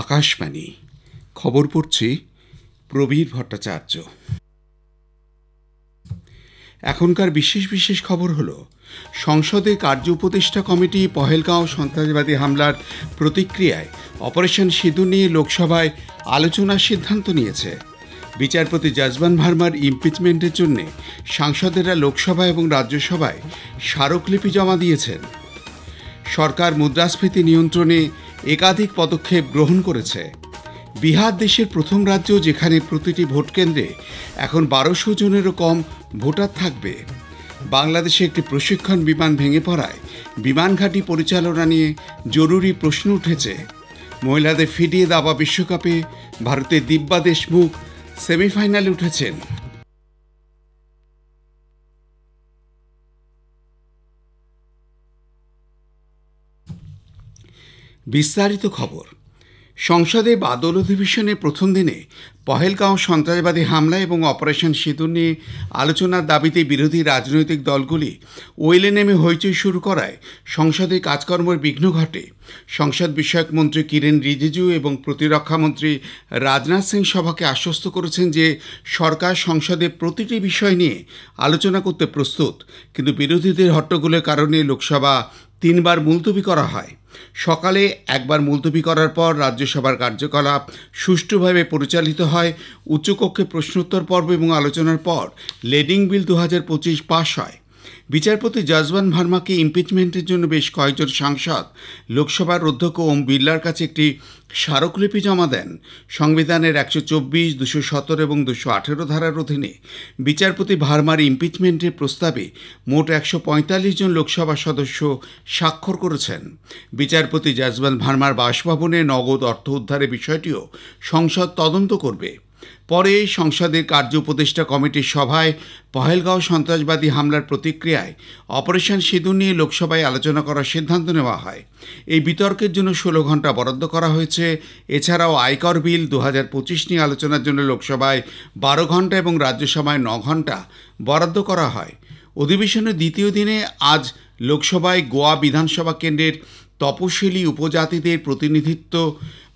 আকাশবাণী খবর পড়ছি প্রবীর ভট্টাচার্য। এখনকার বিশেষ বিশেষ খবর হলো, সংসদে কার্য উপদেষ্টা কমিটি পহেলগাঁও সন্ত্রাসবাদী হামলার প্রতিক্রিয়ায় অপারেশন সিঁদুর নিয়ে লোকসভায় আলোচনার সিদ্ধান্ত নিয়েছে। বিচারপতি যজমান ভার্মার ইমপিচমেন্টের জন্য সাংসদেরা লোকসভা এবং রাজ্যসভায় স্মারকলিপি জমা দিয়েছেন। সরকার মুদ্রাস্ফীতি নিয়ন্ত্রণে একাধিক পদক্ষেপ গ্রহণ করেছে। বিহার দেশের প্রথম রাজ্য যেখানে প্রতিটি ভোট কেন্দ্রে এখন 1200 জনেরও কম ভোটার থাকবে। বাংলাদেশে একটি প্রশিক্ষণ বিমান ভেঙে পড়ায় বিমান ঘাঁটি পরিচালনা নিয়ে জরুরি প্রশ্ন উঠেছে। মহিলাদের ফিরিয়ে দাবা বিশ্বকাপে ভারতের দিব্যা দেশমুখ সেমিফাইনালে উঠেছেন। বিস্তারিত খবর। সংসদে বাদল অধিবেশনের প্রথম দিনে পহেলগাঁও সন্ত্রাসবাদী হামলা এবং অপারেশন সিঁদুর নিয়ে আলোচনার দাবিতে বিরোধী রাজনৈতিক দলগুলি ওয়েলে নেমে হইচই শুরু করায় সংসদে কাজকর্মের বিঘ্ন ঘটে। সংসদ বিষয়ক মন্ত্রী কিরেন রিজিজু এবং প্রতিরক্ষামন্ত্রী রাজনাথ সিং সভাকে আশ্বস্ত করেছেন যে সরকার সংসদে প্রতিটি বিষয় নিয়ে আলোচনা করতে প্রস্তুত, কিন্তু বিরোধীদের হট্টগোলের কারণে লোকসভা 3 বার মুলতবি করা হয়। সকালে একবার মুলতবি করার পর রাজ্যসভার কার্যকলাপ সুষ্ঠুভাবে পরিচালিত হয়। উচ্চকক্ষে প্রশ্নোত্তর পর্ব এবং আলোচনার পর লেডিং বিল 2025 পাশ হয়। বিচারপতি যজমান ভার্মাকে ইমপিচমেন্টের জন্য বেশ কয়েকজন সাংসদ লোকসভার অধ্যক্ষ ওম বিড়লার কাছে একটি স্মারকলিপি জমা দেন। সংবিধানের 124, 217 এবং 218 ধারার অধীনে বিচারপতি ভার্মার ইমপিচমেন্টের প্রস্তাবে মোট 145 জন লোকসভা সদস্য স্বাক্ষর করেছেন। বিচারপতি যজমান ভার্মার বাসভবনে নগদ অর্থ উদ্ধারের বিষয়টিও সংসদ তদন্ত করবে। পরে সংসদের কার্য উপদেষ্টা কমিটির সভায় পহেলগাঁও সন্ত্রাসবাদী হামলার প্রতিক্রিয়ায় অপারেশন সিঁদুর নিয়ে লোকসভায় আলোচনা করার সিদ্ধান্ত নেওয়া হয়। এই বিতর্কের জন্য 16 ঘন্টা বরাদ্দ করা হয়েছে। এছাড়াও আয়কর বিল 2025 নিয়ে আলোচনার জন্য লোকসভায় 12 ঘন্টা এবং রাজ্যসভায় 9 ঘন্টা বরাদ্দ করা হয়। অধিবেশনের দ্বিতীয় দিনে আজ লোকসভায় গোয়া বিধানসভা কেন্দ্রের তপশিলি উপজাতিদের প্রতিনিধিত্ব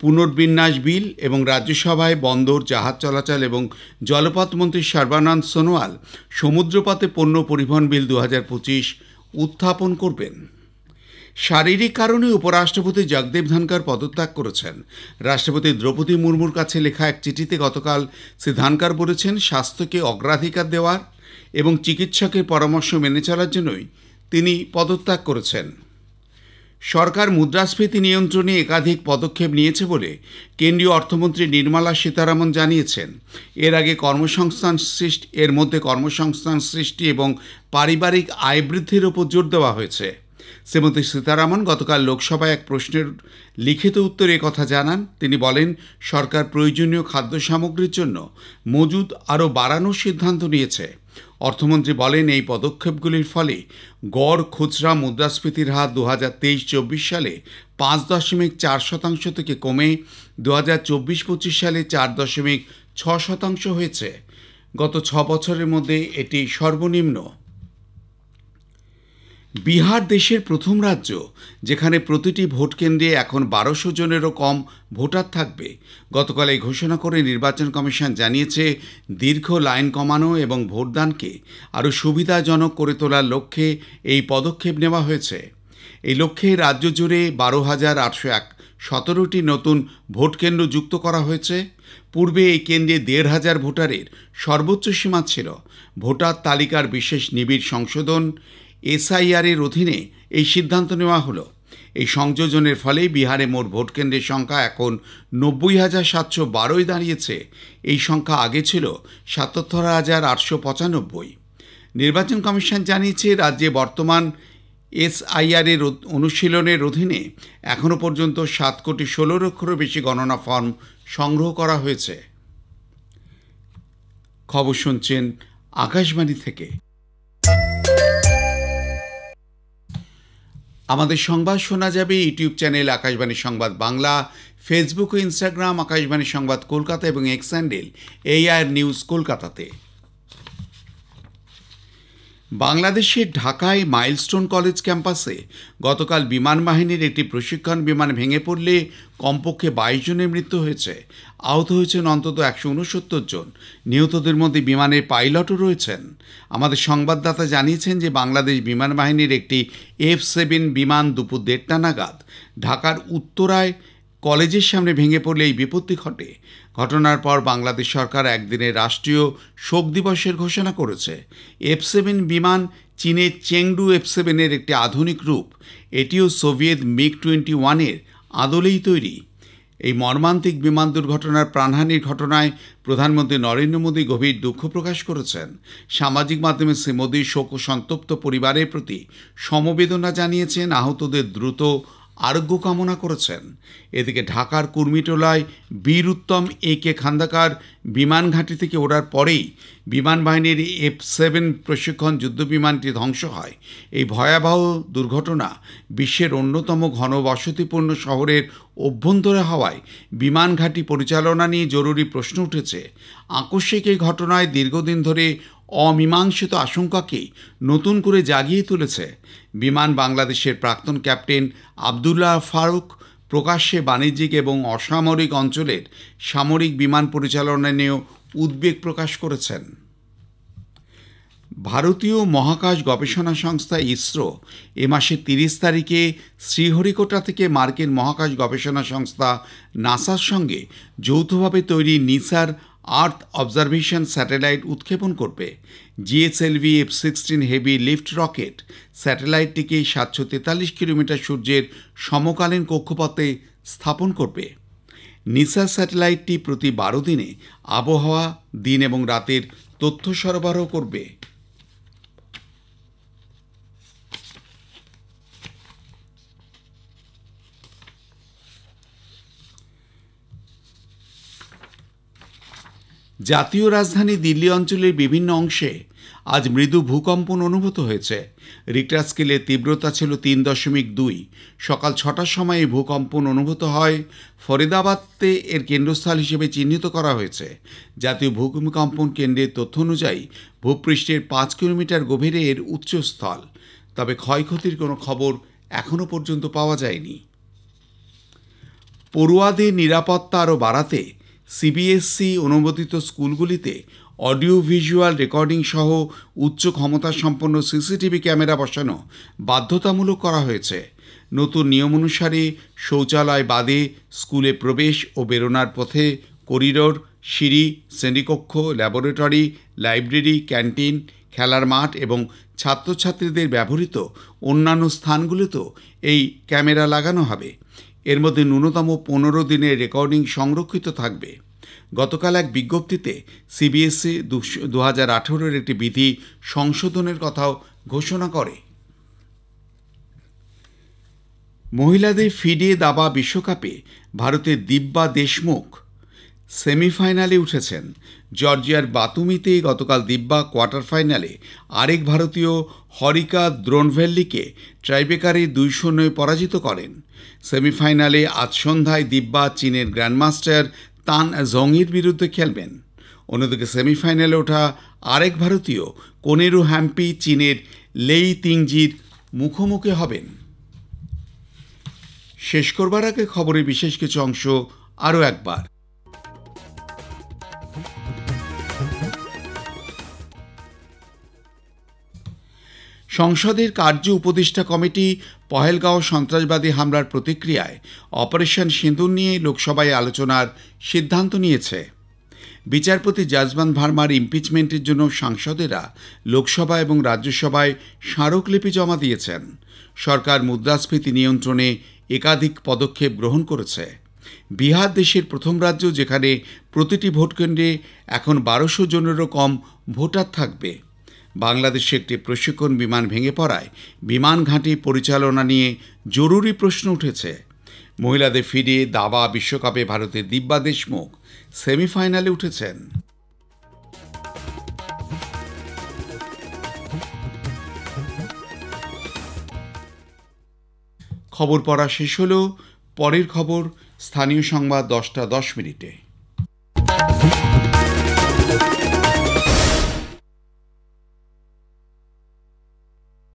পুনর্বিন্যাস বিল এবং রাজ্যসভায় বন্দর, জাহাজ চলাচল এবং জলপথ মন্ত্রী সর্বানন্দ সোনোয়াল সমুদ্রপথে পণ্য পরিবহন বিল 2025 উত্থাপন করবেন। শারীরিক কারণে উপরাষ্ট্রপতি জগদীপ ধনকর পদত্যাগ করেছেন। রাষ্ট্রপতি দ্রৌপদী মুর্মুর কাছে লেখা এক চিঠিতে গতকাল শ্রী ধনকর বলেছেন, স্বাস্থ্যকে অগ্রাধিকার দেওয়ার এবং চিকিৎসকের পরামর্শ মেনে চলার জন্যই তিনি পদত্যাগ করেছেন। সরকার মুদ্রাস্ফীতি নিয়ন্ত্রণে একাধিক পদক্ষেপ নিয়েছে বলে কেন্দ্রীয় অর্থমন্ত্রী নির্মলা সীতারামন জানিয়েছেন। এর মধ্যে কর্মসংস্থান সৃষ্টি এবং পারিবারিক আয় বৃদ্ধির ওপর জোর দেওয়া হয়েছে। শ্রীমতী সীতারামন গতকাল লোকসভায় এক প্রশ্নের লিখিত উত্তরে কথা জানান। তিনি বলেন, সরকার প্রয়োজনীয় খাদ্য সামগ্রীর জন্য মজুদ আরও বাড়ানোর সিদ্ধান্ত নিয়েছে। অর্থমন্ত্রী বলেন, এই পদক্ষেপগুলির ফলে গড় খুচরা মুদ্রাস্ফীতির হার 2023-24 সালে 5.4% থেকে কমে 2024-25 সালে 4.6% হয়েছে। গত 6 বছরের মধ্যে এটি সর্বনিম্ন। বিহার দেশের প্রথম রাজ্য যেখানে প্রতিটি ভোট কেন্দ্রে এখন 1200 জনেরও কম ভোটার থাকবে। গতকাল এই ঘোষণা করে নির্বাচন কমিশন জানিয়েছে, দীর্ঘ লাইন কমানো এবং ভোটদানকে আরও সুবিধাজনক করে তোলার লক্ষ্যে এই পদক্ষেপ নেওয়া হয়েছে। এই লক্ষ্যে রাজ্য জুড়ে 12,817টি নতুন ভোট কেন্দ্র যুক্ত করা হয়েছে। পূর্বে এই কেন্দ্রে 1,500 ভোটারের সর্বোচ্চ সীমা ছিল। ভোটার তালিকার বিশেষ নিবিড় সংশোধন SIR এর অধীনে এই সিদ্ধান্ত নেওয়া হলো। এই সংযোজনের ফলে বিহারে মোট ভোট কেন্দ্রের সংখ্যা এখন 90,712 দাঁড়িয়েছে। এই সংখ্যা আগে ছিল 77,895। নির্বাচন কমিশন জানিয়েছে, রাজ্যে বর্তমান SIR এর অনুশীলনের অধীনে এখনও পর্যন্ত 7,16 লক্ষেরও বেশি গণনা ফর্ম সংগ্রহ করা হয়েছে। খবর শুনছেন আকাশবাণী থেকে। আমাদের সংবাদ শোনা যাবে ইউটিউব চ্যানেল আকাশবাণী সংবাদ বাংলা, ফেসবুক ও ইনস্টাগ্রাম আকাশবাণী সংবাদ কলকাতা এবং এক্স হ্যান্ডেল AIR নিউজ কলকাতাতে। বাংলাদেশের ঢাকায় মাইলস্টোন কলেজ ক্যাম্পাসে গতকাল বিমান বাহিনীর একটি প্রশিক্ষণ বিমান ভেঙে পড়লে কমপক্ষে 22 জনের মৃত্যু হয়েছে। আহত হয়েছেন অন্তত 169 জন। নিহতদের মধ্যে বিমানের পাইলটও রয়েছেন। আমাদের সংবাদদাতা জানিয়েছেন যে বাংলাদেশ বিমান বাহিনীর একটি F-7 বিমান দুপুর 1:30 নাগাদ ঢাকার উত্তরায় কলেজের সামনে ভেঙে পড়লে এই বিপত্তি ঘটে। ঘটনার পর বাংলাদেশ সরকার একদিনের রাষ্ট্রীয় শোক দিবসের ঘোষণা করেছে। F-7 বিমান চীনের চেংডু F-7 এর একটি আধুনিক রূপ। এটিও সোভিয়েত MiG-21 এর আদলেই তৈরি। এই মর্মান্তিক বিমান দুর্ঘটনার প্রাণহানির ঘটনায় প্রধানমন্ত্রী নরেন্দ্র মোদী গভীর দুঃখ প্রকাশ করেছেন। সামাজিক মাধ্যমে শ্রী মোদী শোক ও সন্তপ্ত পরিবারের প্রতি সমবেদনা জানিয়েছেন, আহতদের দ্রুত আরোগ্য কামনা করেছেন। এদিকে ঢাকার কুর্মিটোলায় বীর উত্তম A.K. খান্দাকার বিমান ঘাঁটি থেকে ওড়ার পরেই বিমান বাহিনীর F-7 প্রশিক্ষণ যুদ্ধবিমানটি ধ্বংস হয়। এই ভয়াবহ দুর্ঘটনা বিশ্বের অন্যতম ঘনবসতিপূর্ণ শহরের অভ্যন্তরে হওয়ায় বিমান ঘাঁটি পরিচালনা নিয়ে জরুরি প্রশ্ন উঠেছে। আকস্মিক এই ঘটনায় দীর্ঘদিন ধরে অমীমাংসিত আশঙ্কাকে নতুন করে জাগিয়ে তুলেছে। বিমান বাংলাদেশের প্রাক্তন ক্যাপ্টেন আবদুল্লাহ ফারুক প্রকাশ্যে বাণিজ্যিক এবং অসামরিক অঞ্চলের সামরিক বিমান পরিচালনা নিয়েও উদ্বেগ প্রকাশ করেছেন। ভারতীয় মহাকাশ গবেষণা সংস্থা ইসরো এ মাসের 30 তারিখে শ্রীহরিকোটা থেকে মার্কিন মহাকাশ গবেষণা সংস্থা নাসার সঙ্গে যৌথভাবে তৈরি নিসার আর্থ অবজারভেশন স্যাটেলাইট উৎক্ষেপণ করবে। GSLV F-16 heavy lift rocket স্যাটেলাইটটিকে 743 কিলোমিটার সূর্যের সমকালীন কক্ষপথে স্থাপন করবে। নিসার স্যাটেলাইটটি প্রতি 12 দিনে আবহাওয়া, দিন এবং রাতের তথ্য সরবরাহ করবে। জাতীয় রাজধানী দিল্লি অঞ্চলের বিভিন্ন অংশে আজ মৃদু ভূকম্পন অনুভূত হয়েছে। রিক্টার স্কেলের তীব্রতা ছিল 3.2। সকাল 6টার সময় এই ভূকম্পন অনুভূত হয়। ফরিদাবাদকে এর কেন্দ্রস্থল হিসেবে চিহ্নিত করা হয়েছে। জাতীয় ভূকম্পন কেন্দ্রের তথ্য অনুযায়ী ভূপৃষ্ঠের 5 কিলোমিটার গভীরে এর উৎসস্থল। তবে ক্ষয়ক্ষতির কোনো খবর এখনও পর্যন্ত পাওয়া যায়নি। পড়ুয়াদের নিরাপত্তা আরও বাড়াতে CBSE অনুমোদিত স্কুলগুলিতে অডিও ভিজুয়াল রেকর্ডিং সহ উচ্চ ক্ষমতা সম্পন্ন CCTV ক্যামেরা বসানো বাধ্যতামূলক করা হয়েছে। নতুন নিয়ম অনুসারে শৌচালয় বাদে স্কুলে প্রবেশ ও বেরোনোর পথে করিডোর, সিঁড়ি, শ্রেণীকক্ষ, ল্যাবরেটরি, লাইব্রেরি, ক্যান্টিন, খেলার মাঠ এবং ছাত্রছাত্রীদের ব্যবহৃত অন্যান্য স্থানগুলিতেও এই ক্যামেরা লাগানো হবে। এর মধ্যে ন্যূনতম 15 দিনের রেকর্ডিং সংরক্ষিত থাকবে। গতকাল এক বিজ্ঞপ্তিতে CBSE 2018-এর একটি বিধি সংশোধনের কথাও ঘোষণা করে। মহিলাদের ফিডে দাবা বিশ্বকাপে ভারতের দিব্যা দেশমুখ সেমিফাইনালে উঠেছেন। জর্জিয়ার বাতুমিতে গতকাল দিব্যা কোয়ার্টার ফাইনালে আরেক ভারতীয় হরিকা দ্রোণভেল্লিকে ট্রাইব্রেকারে 2-0 পরাজিত করেন। সেমিফাইনালে আজ সন্ধ্যায় দিব্যা চীনের গ্র্যান্ডমাস্টার তান জংয়ের বিরুদ্ধে খেলবেন। অন্যদিকে সেমিফাইনালে ওঠা আরেক ভারতীয় কোনেরু হ্যাম্পি চীনের লেই তিংজির মুখোমুখি হবেন। শেষ করবার আগে খবরের বিশেষ কিছু অংশ আরও একবার। সংসদের কার্য উপদেষ্টা কমিটি পহেলগাঁও সন্ত্রাসবাদী হামলার প্রতিক্রিয়ায় অপারেশন সিঁদুর নিয়ে লোকসভায় আলোচনার সিদ্ধান্ত নিয়েছে। বিচারপতি জাজমান ভার্মার ইমপিচমেন্টের জন্য সাংসদেরা লোকসভা এবং রাজ্যসভায় স্মারকলিপি জমা দিয়েছেন। সরকার মুদ্রাস্ফীতি নিয়ন্ত্রণে একাধিক পদক্ষেপ গ্রহণ করেছে। বিহার দেশের প্রথম রাজ্য যেখানে প্রতিটি ভোটকেন্দ্রে এখন 1200 জনেরও কম ভোটার থাকবে। বাংলাদেশে একটি প্রশিক্ষণ বিমান ভেঙে পড়ায় বিমান ঘাঁটি পরিচালনা নিয়ে জরুরি প্রশ্ন উঠেছে। মহিলাদের ফিডে দাবা বিশ্বকাপে ভারতের দিব্যা দেশমুখ সেমিফাইনালে উঠেছেন। খবর পড়া শেষ হলো। পরের খবর স্থানীয় সংবাদ 10টা 10 মিনিটে।